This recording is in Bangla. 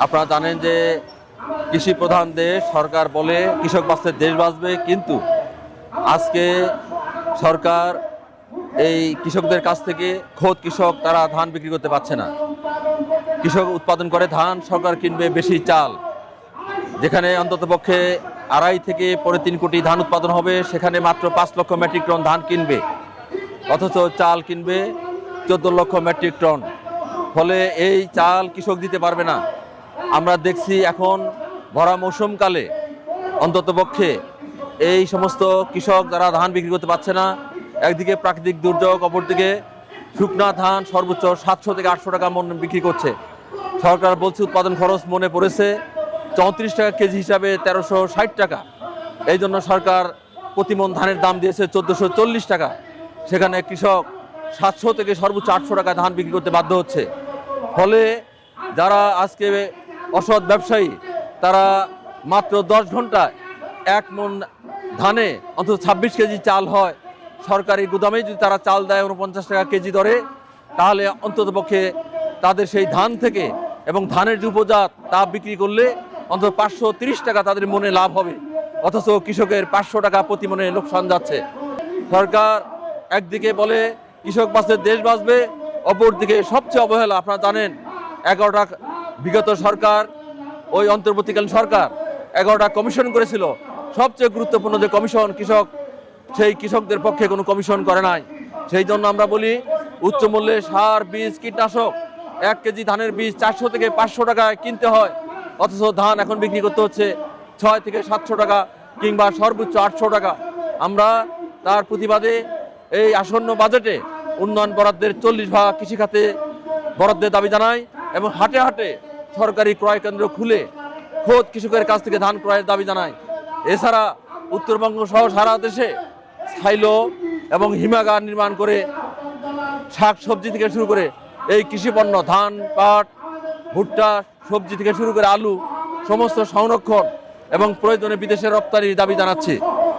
আপনারা জানেন যে কৃষি প্রধান দেশ, সরকার বলে কৃষক বাঁচলে দেশ বাঁচবে, কিন্তু আজকে সরকার এই কৃষকদের কাছ থেকে খোদ কৃষক তারা ধান বিক্রি করতে পারছে না। কৃষক উৎপাদন করে ধান, সরকার কিনবে বেশি চাল। যেখানে অন্ততপক্ষে 2.5 থেকে 3 কোটি ধান উৎপাদন হবে, সেখানে মাত্র 5 লক্ষ মেট্রিক টন ধান কিনবে, অথচ চাল কিনবে 14 লক্ষ মেট্রিক টন। ফলে এই চাল কৃষক দিতে পারবে না। আমরা দেখছি এখন ভরা মৌসুমকালে অন্ততপক্ষে এই সমস্ত কৃষক যারা ধান বিক্রি করতে পারছে না, একদিকে প্রাকৃতিক দুর্যোগ, অপরদিকে শুকনা ধান সর্বোচ্চ 700 থেকে 800 টাকা মন বিক্রি করছে। সরকার বলছে উৎপাদন খরচ মনে পড়েছে 34 টাকা কেজি হিসাবে 1360 টাকা। এই জন্য সরকার প্রতি মন ধানের দাম দিয়েছে 1440 টাকা। সেখানে কৃষক 700 থেকে সর্বোচ্চ 800 টাকা ধান বিক্রি করতে বাধ্য হচ্ছে। ফলে যারা আজকে অসৎ ব্যবসায়ী, তারা মাত্র 10 ঘন্টায় 1 মন ধানে অন্তত 26 কেজি চাল হয়। সরকারি গুদামে যদি তারা চাল দেয় 49 টাকা কেজি দরে, তাহলে অন্ততপক্ষে তাদের সেই ধান থেকে এবং ধানের যে উপজাত তা বিক্রি করলে অন্তত 530 টাকা তাদের মনে লাভ হবে, অথচ কৃষকের 500 টাকা প্রতি মনে লোকসান যাচ্ছে। সরকার একদিকে বলে কৃষক বাঁচলে দেশ বাঁচবে, অপরদিকে সবচেয়ে অবহেলা। আপনারা জানেন 11টা বিগত সরকার, ওই অন্তর্বর্তীকালীন সরকার 11টা কমিশন করেছিল। সবচেয়ে গুরুত্বপূর্ণ যে কমিশন কৃষক, সেই কৃষকদের পক্ষে কোনো কমিশন করে নাই। সেই জন্য আমরা বলি উচ্চ মূল্যে সার, বীজ, কীটনাশক, 1 কেজি ধানের বীজ 400 থেকে 500 টাকায় কিনতে হয়, অথচ ধান এখন বিক্রি করতে হচ্ছে 6 থেকে 700 টাকা কিংবা সর্বোচ্চ 800 টাকা। আমরা তার প্রতিবাদে এই আসন্ন বাজেটে উন্নয়ন বরাদ্দের 40% কৃষিখাতে বরাদ্দের দাবি জানাই এবং হাটে হাটে সরকারি ক্রয় কেন্দ্র খুলে খোদ কৃষকের কাছ থেকে ধান ক্রয়ের দাবি জানাই। এছাড়া উত্তরবঙ্গ সহ সারা দেশে সাইলো এবং হিমাগার নির্মাণ করে শাক সবজি থেকে শুরু করে এই কৃষিপণ্য, ধান, পাট, ভুট্টা, সবজি থেকে শুরু করে আলু, সমস্ত সংরক্ষণ এবং প্রয়োজনে বিদেশে রপ্তানির দাবি জানাচ্ছি।